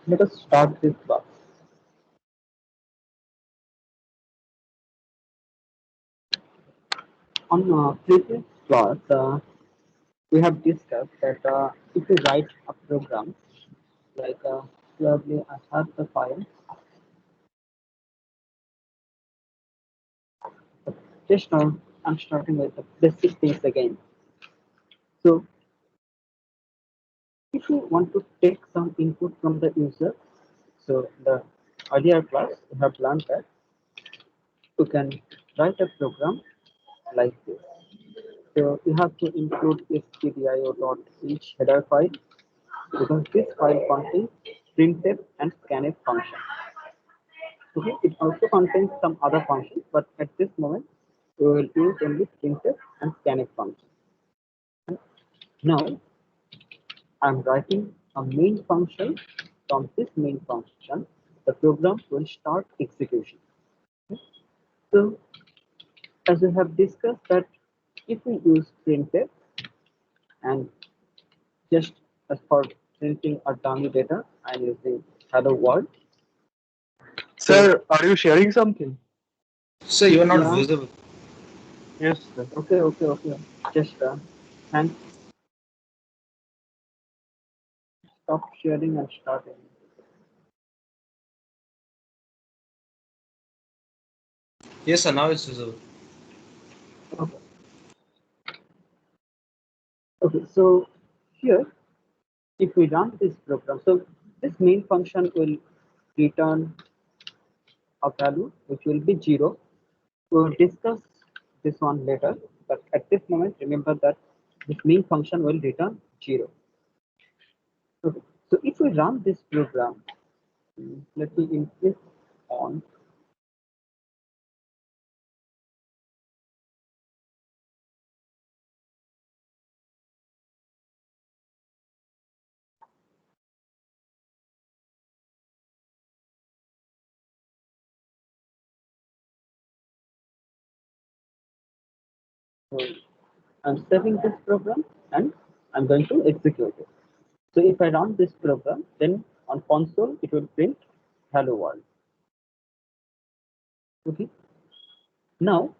Let us start this class. On previous class, we have discussed that if we write a program, like probably I have the file, just now I'm starting with the basic things again. So if you want to take some input from the user, so the earlier class we have learned that you can write a program like this. So you have to include stdio.h header file because this file contains printf and scanf function. Okay, it also contains some other functions, but at this moment we will use only printf and scanf function. Now I'm writing a main function. From this main function, the program will start execution. Okay? So as we have discussed that if we use printf and just as for printing a dummy data, I'm using hello world. So Sir, are you sharing something? Sir, you are not yeah, visible. Yes, sir. okay. Just and stop sharing and starting. Yes, sir, now it's visible. Okay. Okay. So here, if we run this program, so this main function will return a value which will be 0. We will discuss this one later, but at this moment, remember that this main function will return 0. Okay. So if we run this program, let me insist on. So I'm saving this program and I'm going to execute it. So if I run this program, then on console it will print hello world. Okay. Now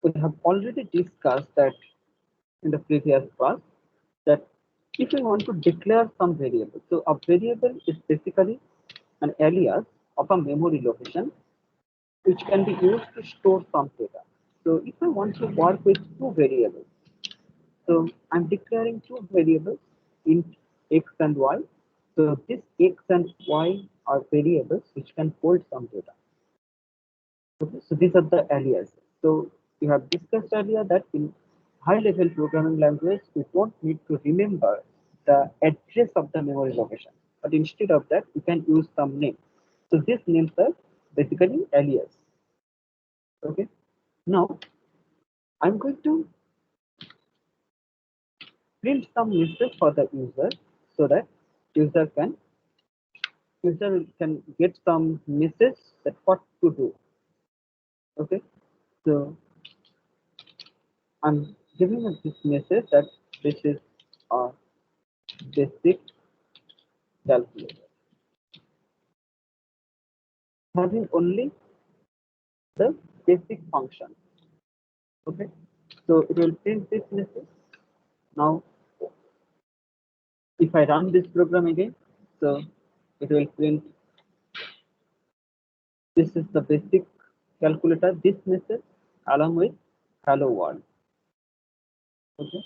we have already discussed that in the previous class that if we want to declare some variable, so a variable is basically an alias of a memory location which can be used to store some data. So if I want to work with two variables, so I'm declaring two variables int x and y. So this x and y are variables which can hold some data. Okay, so these are the aliases. So we have discussed earlier that in high-level programming language, we don't need to remember the address of the memory location, but instead of that, we can use some name. So these names are basically alias. Okay. Now I'm going to print some message for the user so that user can get some message that what to do. Okay. So I'm giving this message that this is a basic calculator, having only the basic function. Okay, so it will print this message. Now, if I run this program again, so it will print this is the basic calculator, this message along with hello world. Okay,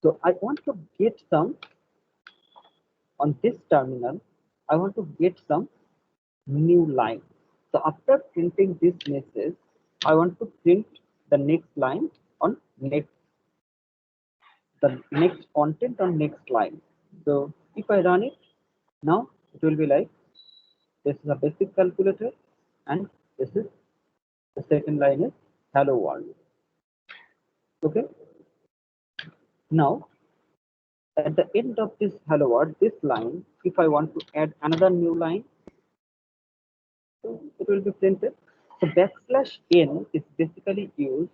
so I want to get some on this terminal. I want to get some new line. So after printing this message, I want to print the next line on the next content on next line. So if I run it now, it will be like this is a basic calculator, and this is the second line is hello world. Okay. Now at the end of this hello world, this line, if I want to add another new line, so it will be printed. So backslash n is basically used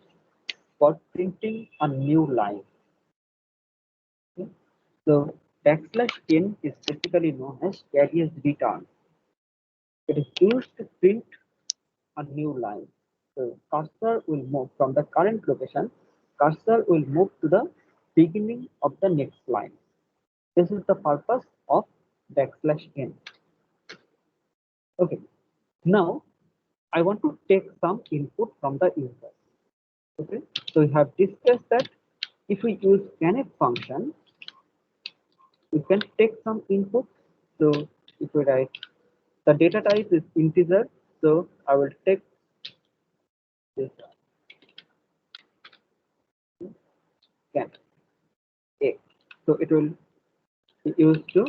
for printing a new line. Okay? So backslash n is typically known as carriers return. It is used to print a new line. So cursor will move from the current location. Cursor will move to the beginning of the next line. This is the purpose of backslash n. Okay. Now I want to take some input from the user. Okay. So we have discussed that if we use scanf function, we can take some input. So if we write the data type is integer, so I will take this scan a. So it will be used to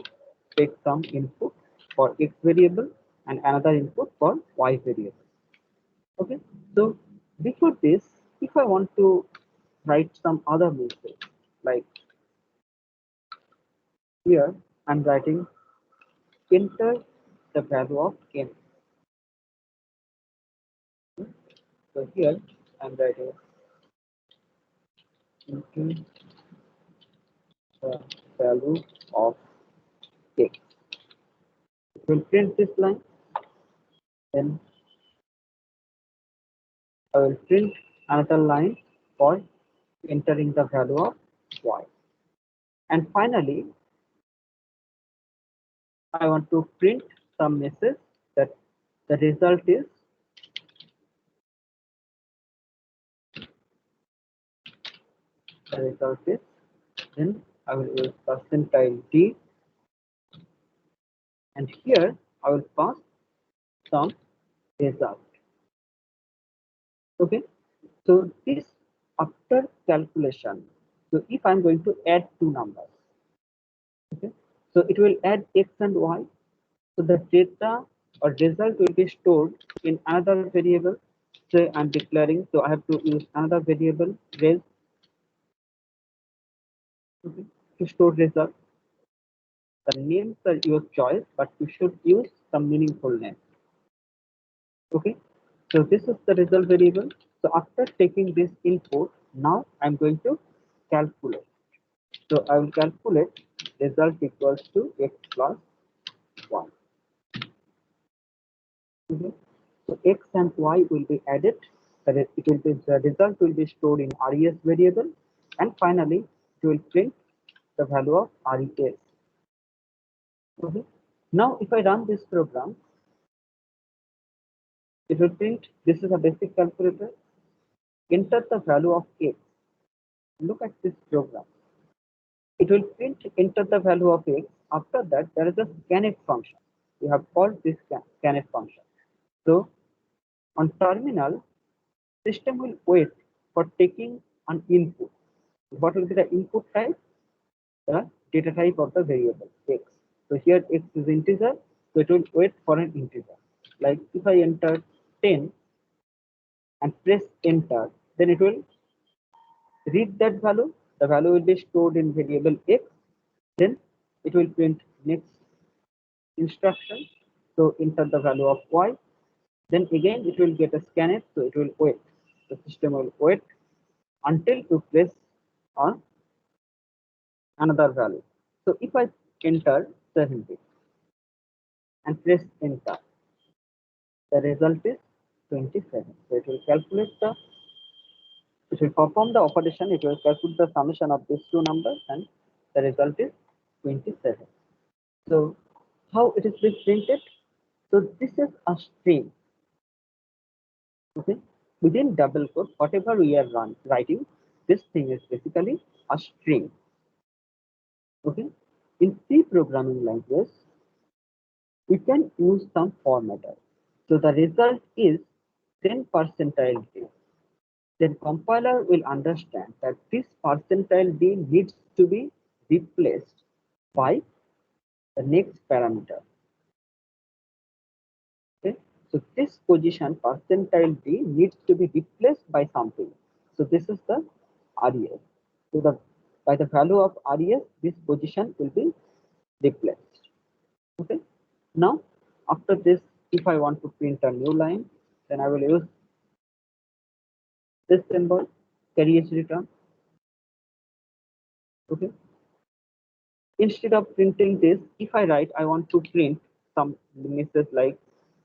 take some input for x variable and another input for y variable. Okay. So before this, if I want to write some other message, like here I'm writing enter the value of n. So here I'm writing enter the value of x. It will print this line, then I will print another line for entering the value of y. And finally, I want to print some message that the result is then I will use percentile d, and here I will pass some result. Okay, so this after calculation. So if I'm going to add two numbers, okay, so it will add x and y. So the data or result will be stored in another variable. So I'm declaring, so I have to use another variable res, okay, to store result. The names are your choice, but you should use some meaningful name. Okay, so this is the result variable. So after taking this input, now I'm going to calculate. So I will calculate result equals to x plus 1. Okay. So x and y will be added. It will be, the result will be stored in res variable, and finally it will print the value of res. Okay. Now if I run this program, it will print. This is a basic calculator. Enter the value of x. Look at this program. It will print enter the value of x. After that, there is a scanf function. We have called this scanf function. So on terminal, system will wait for taking an input. What will be the input type? The data type of the variable x. So here x is integer, so it will wait for an integer. Like if I enter 10 and press enter, then it will read that value. The value will be stored in variable x. Then it will print next instruction. So enter the value of y. Then again it will get a scanf, so it will wait. The system will wait until you press on another value. So if I enter 70 and press enter, the result is 27. So it will calculate the, it will perform the operation, it will calculate the summation of these two numbers, and the result is 27. So how it is being printed? So this is a string. Okay, within double quote, whatever we are writing, this thing is basically a string. Okay, in C programming language, we can use some formatter. So the result is 10 percentile d. Then compiler will understand that this percentile d needs to be replaced by the next parameter. Okay, so this position percentile d needs to be replaced by something. So this is the res. So the by the value of res, this position will be replaced. Okay. Now after this, if I want to print a new line, then I will use this symbol, carriage return. Okay. instead of printing this, if I write, I want to print some message like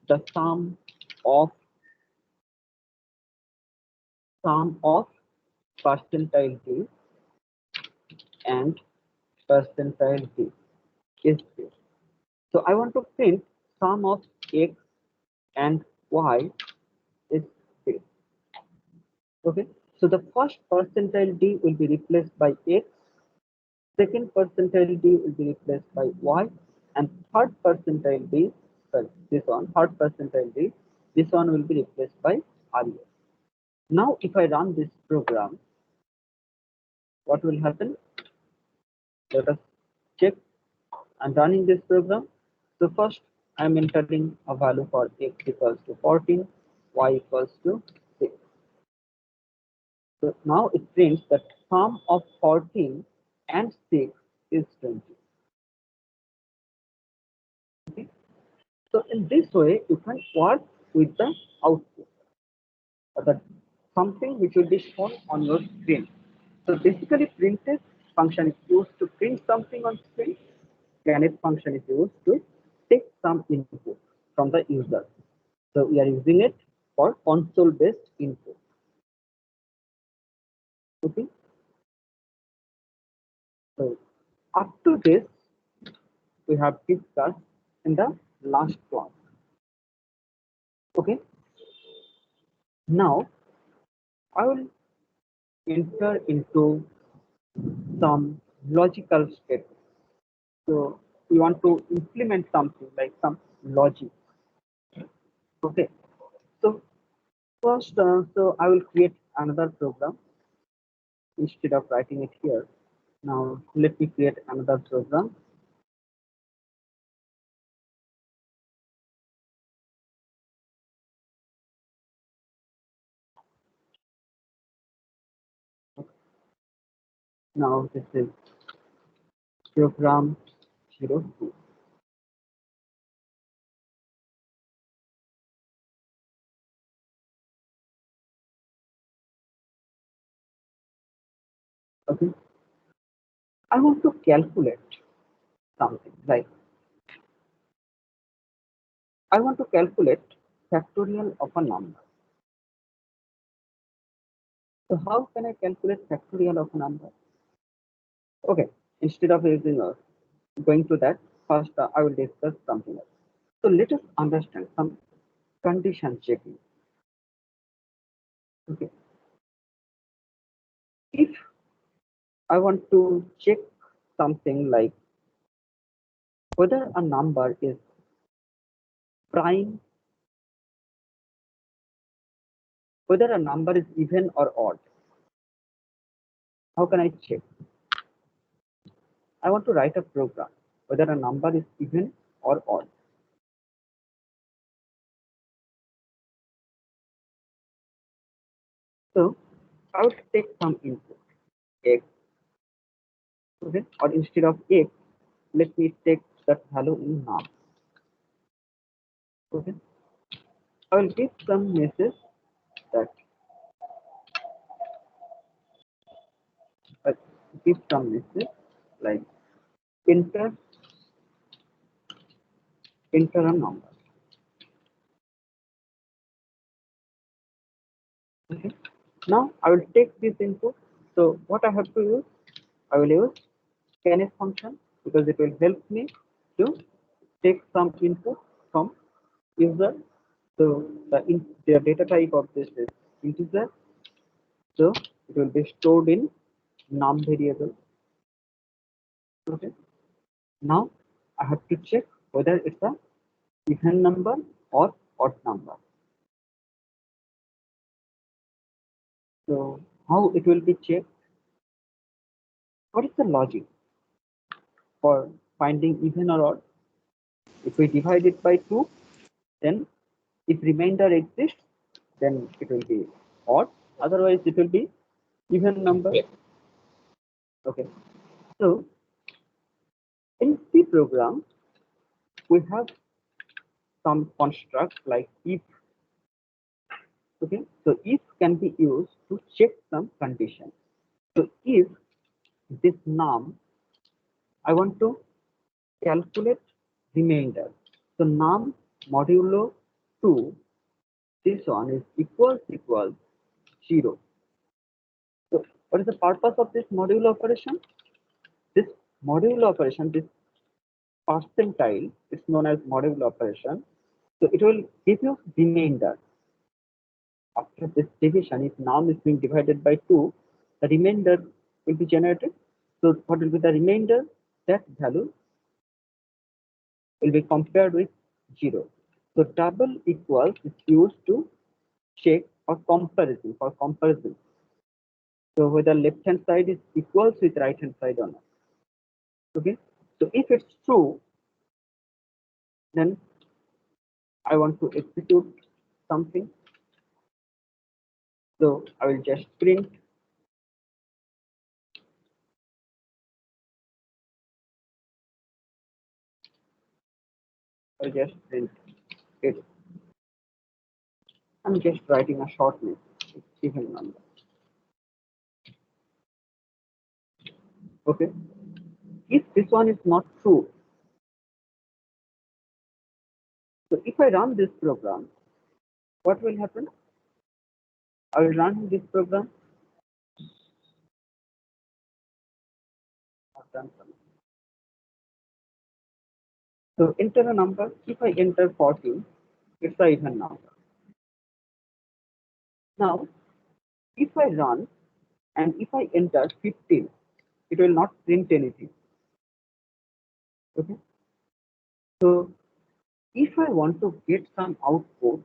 the sum of percentile d and percentile d is this. So I want to print sum of x and y is this. Okay. So the first percentile d will be replaced by x, second percentile d will be replaced by y, and third percentile d, sorry, third percentile d, this one will be replaced by RES. Now, if I run this program, what will happen? Let us check. I'm running this program. So first, I'm entering a value for x equals to 14, y equals to 6. So now it prints that sum of 14 and 6 is 20. Okay. So in this way, you can work with the output, or the something which will be shown on your screen. So basically, printf function is used to print something on screen. Scanf function is used to take some input from the user. So we are using it for console-based input. Okay. So up to this, we have discussed in the last class. Okay. Now I will enter into some logical steps. So we want to implement something like some logic. Okay. So first, so I will create another program instead of writing it here. Now let me create another program. Now this is program 02. Okay. I want to calculate something like I want to calculate factorial of a number. So how can I calculate factorial of a number? Okay, instead of using going to that, first I will discuss something else. So let us understand some condition checking. Okay, if I want to check something like whether a number is prime, whether a number is even or odd, how can I check? I want to write a program whether a number is even or odd. So I would take some input x, okay, or instead of x, let me take that value in num. Okay, I will give some message that uh, give some message like enter a number. Okay, now I will take this input. So what I have to use, I will use scanf function because it will help me to take some input from user. So the data type of this is integer. So it will be stored in num variable. Okay. Now I have to check whether it's a even number or odd number. So how it will be checked? What is the logic for finding even or odd? If we divide it by 2, then if remainder exists, then it will be odd. Otherwise, it will be even number. Okay. So in C program, we have some construct like if. Okay. So if can be used to check some condition. So if this num, I want to calculate remainder. So num modulo 2, this one is equals 0. So what is the purpose of this modulo operation? This modulo operation, this percentile is known as modulo operation. So it will give you remainder. After this division, if num is being divided by 2, the remainder will be generated. So what will be the remainder? That value will be compared with 0. So double equals is used to check or comparison, for comparison. So whether left hand side is equals with right hand side or not. Okay. So if it's true, then I want to execute something. So I will just print it. I'm just writing a short list. It's even number. Okay. If this one is not true, so if I run this program, what will happen? I will run this program. I've done something. So enter a number. If I enter 14, it's an even number. Now, if I run and if I enter 15, it will not print anything. Okay. So if I want to get some output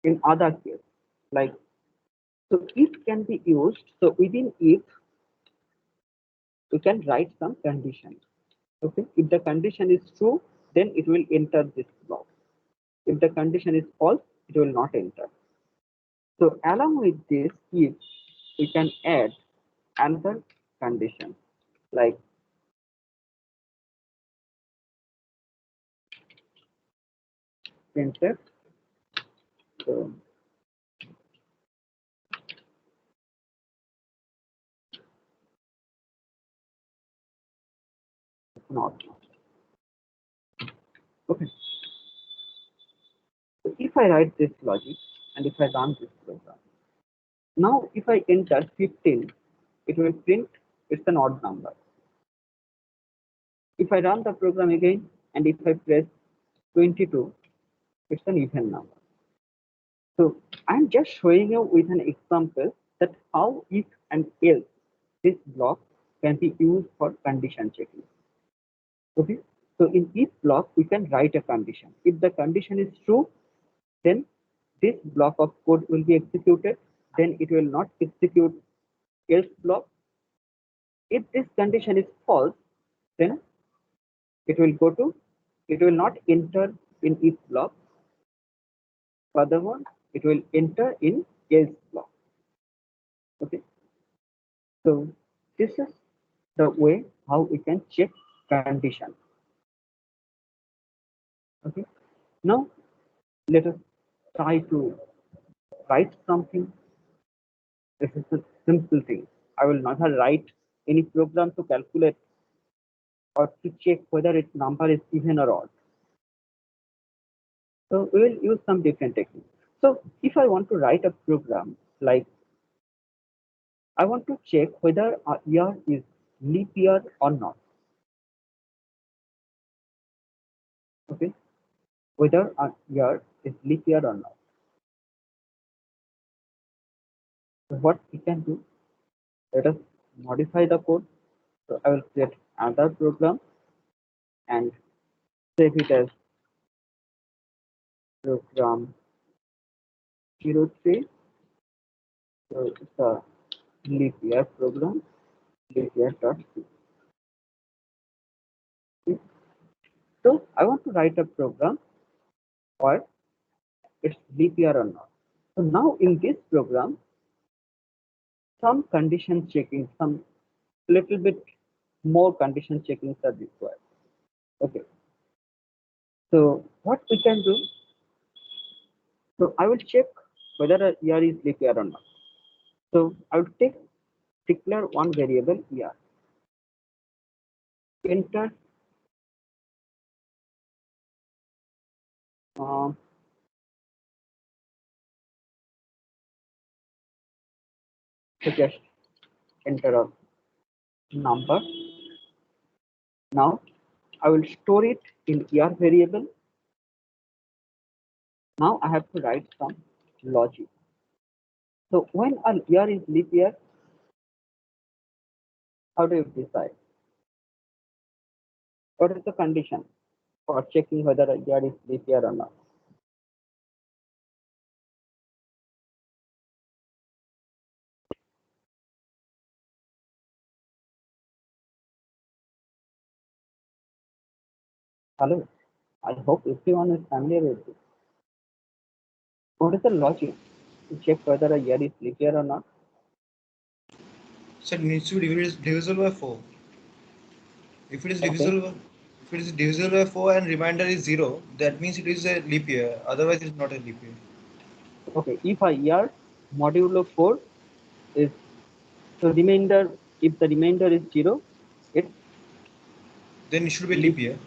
in other case, like, so if can be used. So within if, we can write some condition. Okay. If the condition is true, then it will enter this block. If the condition is false, it will not enter. So along with this, if we can add another condition like printf. So not. Okay. So if I write this logic and if I run this program, now if I enter 15, it will print it's an odd number. If I run the program again and if I press 22, it's an even number. So I'm just showing you with an example that how if and else this block can be used for condition checking. Okay. So in each block, we can write a condition. If the condition is true, then this block of code will be executed. Then it will not execute else block. If this condition is false, then it will not enter in each block. Furthermore, it will enter in else block. Okay. So this is the way how we can check condition. Okay. Now let us try to write something. This is a simple thing. I will never write any program to calculate or to check whether its number is even or odd. So we will use some different techniques. So if I want to write a program like I want to check whether a year is leap year or not. Okay, whether a year is leap year or not. So what we can do? Let us modify the code. So I will create another program and save it as program 03. So it's a leap year program, leap year.c. Okay. So I want to write a program or it's leap year or not. So now in this program, some condition checking, some little bit more condition checkings are required. Okay. So what we can do? So I will check whether a year is leap year or not. So I will declare one variable year. enter so just enter a number. Now I will store it in year variable. Now I have to write some logic. So when a year is leap year, how do you decide? What is the condition for checking whether a year is leap year or not? Hello, I hope everyone is familiar with this. What is the logic to check whether a year is leap year or not? So it needs to be divisible by 4. If it is divisible by 4 and remainder is 0, that means it is a leap year. Otherwise, it's not a leap year. Okay, if a year modulo 4 is so remainder, if the remainder is 0, it's Then it should be leap year.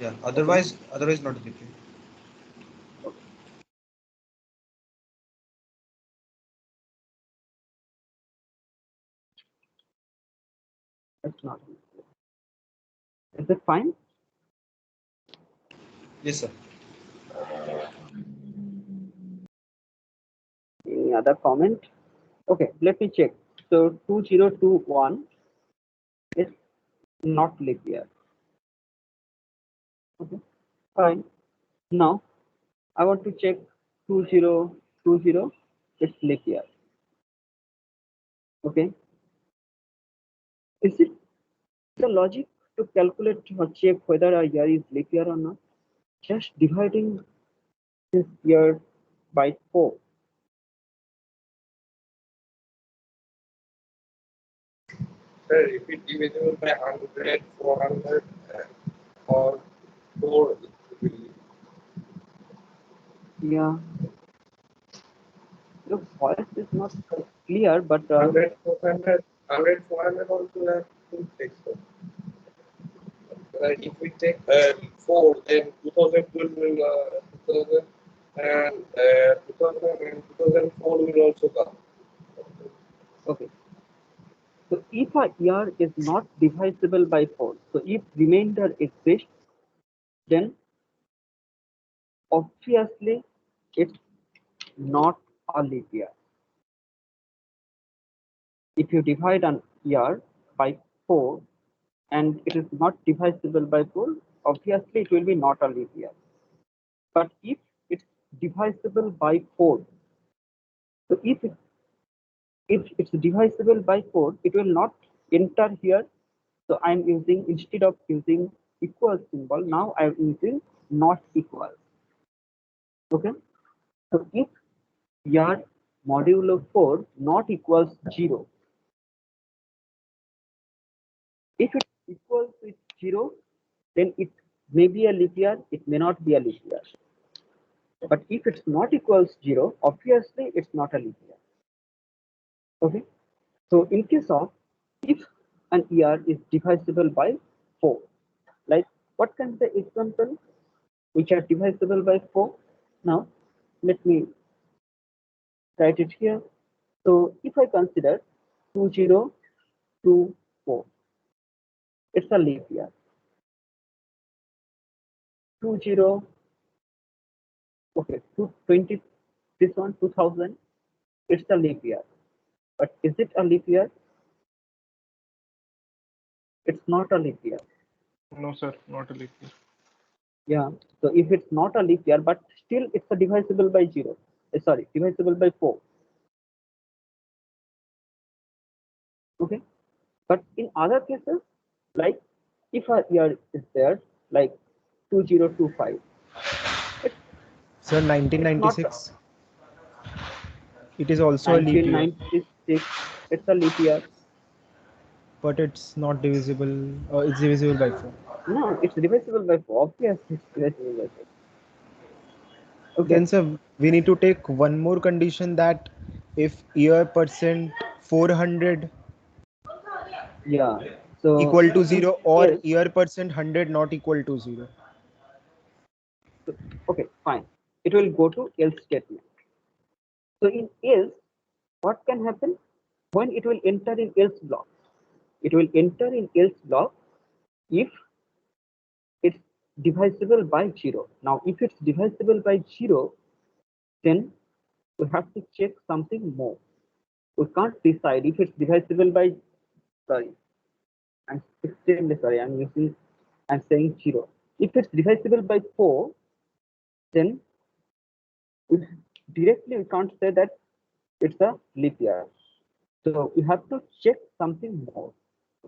Yeah. Otherwise not a leap year. okay. That's not leap year. Is it fine? Yes, sir. Any other comment? Okay, let me check. So 2021 is not leap year. Okay, fine. Now I want to check 2020 is leap year. Okay, is it the logic to calculate or check whether a year is leap year or not? Just dividing this year by 4. Sir, if it divisible by 100, 400, or 4, it will be. Yeah, your voice is not clear, but 100, 400, 100, 400 also have two takes. If we take 4, then 2000 will 2000 and 2000 and 2004 will also come. okay. So if a year is not divisible by 4, so if remainder exists, then obviously it's not a leap year. If you divide an year by 4 and it is not divisible by 4, obviously it will be not a leap year. But if it's divisible by 4, so if it's divisible by 4, it will not enter here. So I'm using, instead of using equal symbol, now I'm using not equal. Okay. So if year modulo 4 not equals 0, if it equals with 0, then it may be a leap year, it may not be a leap year. But if it's not equals 0, obviously it's not a leap year. Okay. So in case of if an year is divisible by 4, like what can be the example which are divisible by 4? Now let me write it here. So if I consider 2024, it's a leap year. 20, okay, 220, this one 2000, it's a leap year. But is it a leap year? It's not a leap year. No, sir, not a leap year. Yeah. So if it's not a leap year, but still it's a divisible by 0. Sorry, divisible by 4. Okay. But in other cases, like if a year is there, like 2025. Sir, 1996. It is also a leap year, 1996, it's a leap year. but it's not divisible. It's divisible by 4. No, it's divisible by 4. Obviously, it's divisible by 4. Okay. Then, sir, we need to take one more condition, that if year percent 400. Yeah. So equal to 0 or else, year percent 100 not equal to 0. okay, fine. It will go to else statement. So in else, what can happen? When it will enter in else block, it will enter in else block if it's divisible by 0. Now, if it's divisible by 0, then we have to check something more. We can't decide if it's divisible by, sorry, I'm extremely sorry, I'm saying 0. If it's divisible by 4, then we we can't say that it's a leap year. So we have to check something more.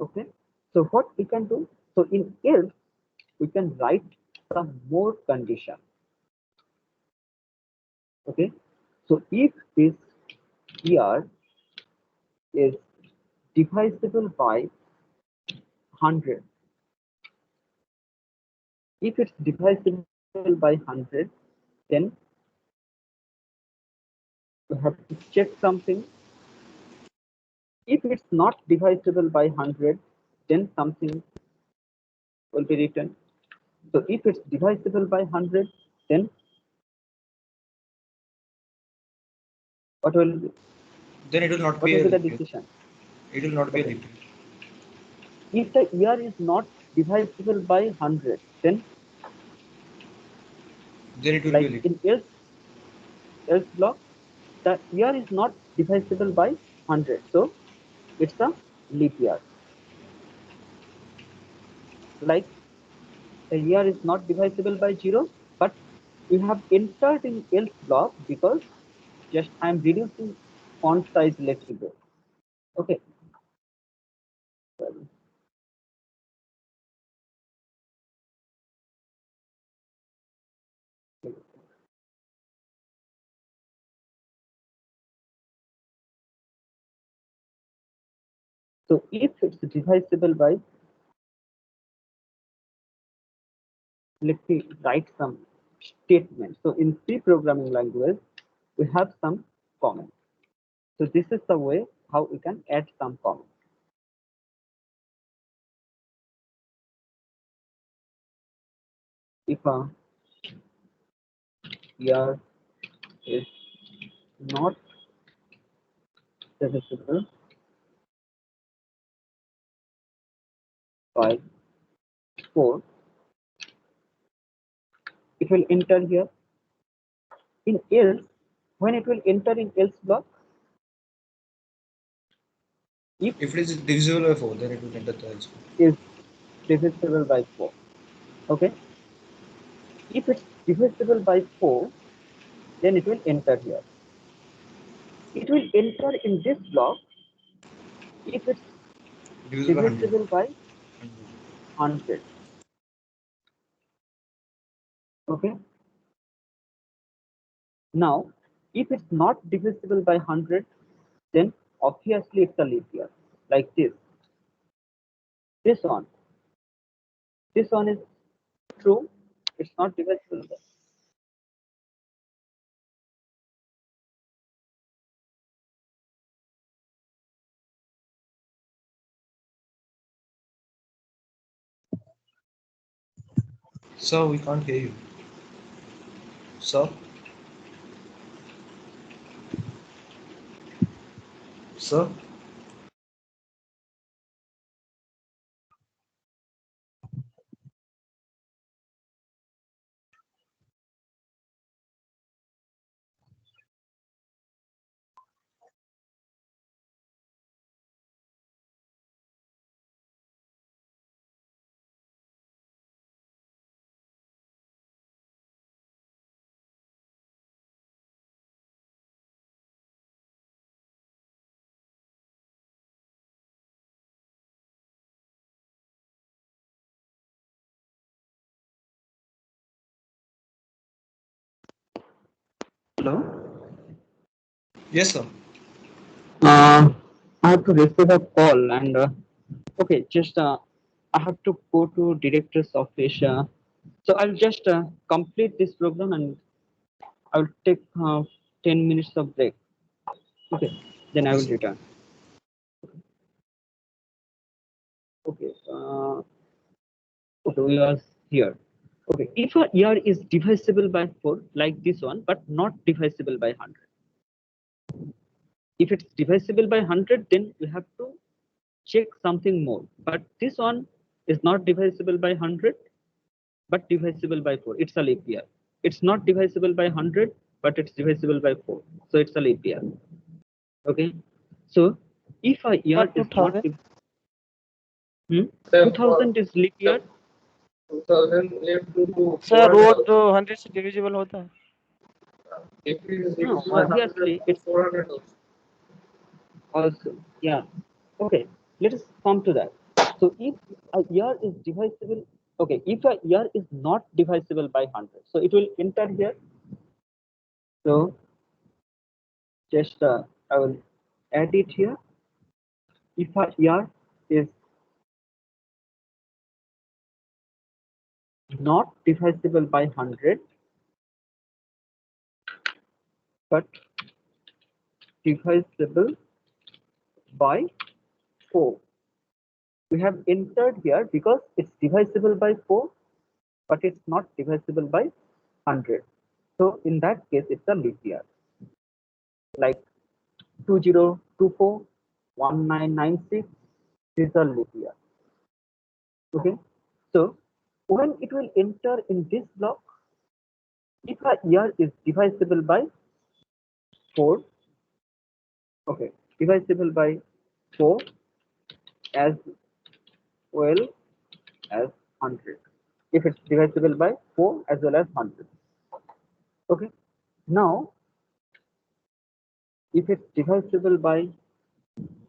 Okay. So what we can do? So in else, we can write some more condition. Okay. So if this year is divisible by 100, if it's divisible by 100, then we have to check something. If it's not divisible by 100, then something will be written. So if it's divisible by 100, then what will be, Then it will not what be will a be the leap year. decision? It will not be a Okay. leap year. If the year is not divisible by 100, then Then it will be a like leap. in else block, the year is not divisible by 100, so it's a leap year. Like the year is not divisible by 0, but we have entered in else block because just I'm reducing font size little bit. Okay. So if it's divisible by, let me write some statement. So in C programming language, we have some comments. So this is the way how we can add some comments. If a year is not divisible by 4, it will enter here. In else, when it will enter in else block, if If it is divisible by 4, then it will enter the else. is divisible by 4. Okay. If it's divisible by 4, then it will enter here. It will enter in this block if it's Divisible by 100. divisible by 100. Okay. Now, if it's not divisible by 100, then obviously it's a leap year. Like this. This one. This one is true. It's not divisible by. Sir, we can't hear you. Sir? Sir? Hello? Yes, sir. I have to receive a call and okay, just I have to go to director's office. So I'll just complete this program and I'll take 10 minutes of break. Okay, then I Okay, will sir. return. Okay. Okay, we are here. Okay, if a year is divisible by 4, like this one, but not divisible by 100. If it's divisible by 100, then we have to check something more. But this one is not divisible by 100, but divisible by 4. It's a leap year. It's not divisible by 100, but it's divisible by 4. So it's a leap year. Okay. So if a year Not is not 2000. 2000 is leap year. 2000 left to do Sir, 400 road also. 100 से divisible होता है. If it is No, divisible by 100, obviously do it's 400 also. also, yeah. Okay, let us come to that. So if a year is divisible, okay, if a year is not divisible by 100, so it will enter here. So just I will add it here. If a year is not divisible by 100, but divisible by 4, we have entered here because it's divisible by 4, but it's not divisible by 100. So in that case, it's a leap year. Like 2024, 1996 is a leap year. Okay, so when it will enter in this block, if a year is divisible by 4, okay, divisible by 4 as well as 100. If it's divisible by 4 as well as 100. Okay, now if it's divisible by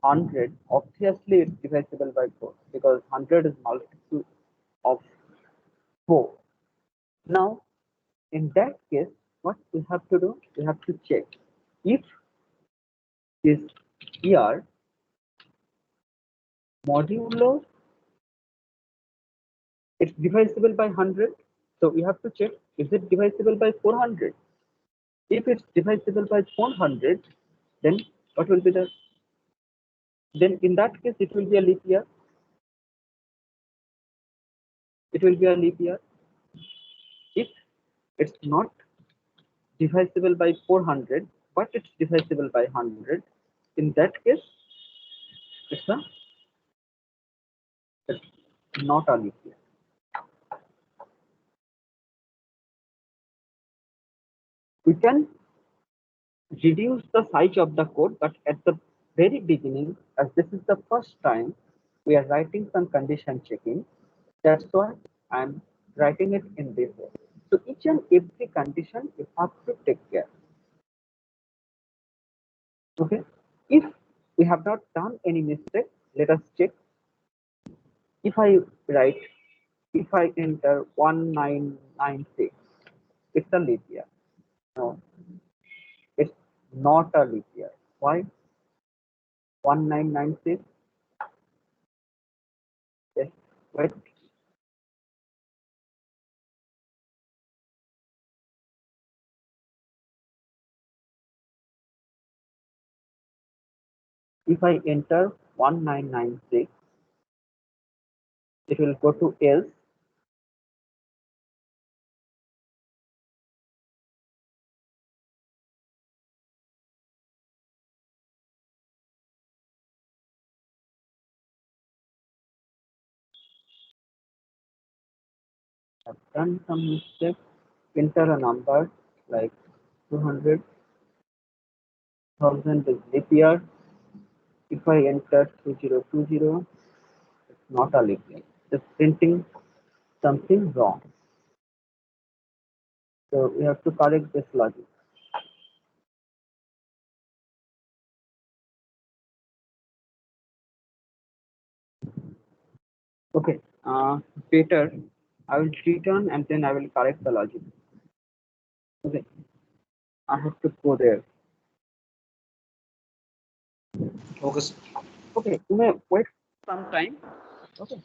100, obviously it's divisible by 4 because 100 is multiple of 4. Now, in that case, what we have to do? We have to check if this year modulo it's divisible by 100. So we have to check, is it divisible by 400? If it's divisible by 400, then what will be the? Then in that case, it will be a leap year. It will be a leap year. If it's not divisible by 400, but it's divisible by 100, in that case, it's not a leap year. We can reduce the size of the code, but at the very beginning, as this is the first time we are writing some condition checking, that's why I'm writing it in this way. So each and every condition you have to take care. Okay, if we have not done any mistake, let us check. If I write, if I enter 1996, it's a leap year. No, it's not a leap year. Why? 1996. Yes, wait. If I enter 1996, it will go to else. I've done some mistake. Enter a number like 200,000 is leap year. If I enter 2020, it's not a leap year. Just printing something wrong. So we have to correct this logic. Okay, better. I will return and then I will correct the logic. Okay, I have to go there. Okay, sir. Okay, you may wait some time. Okay.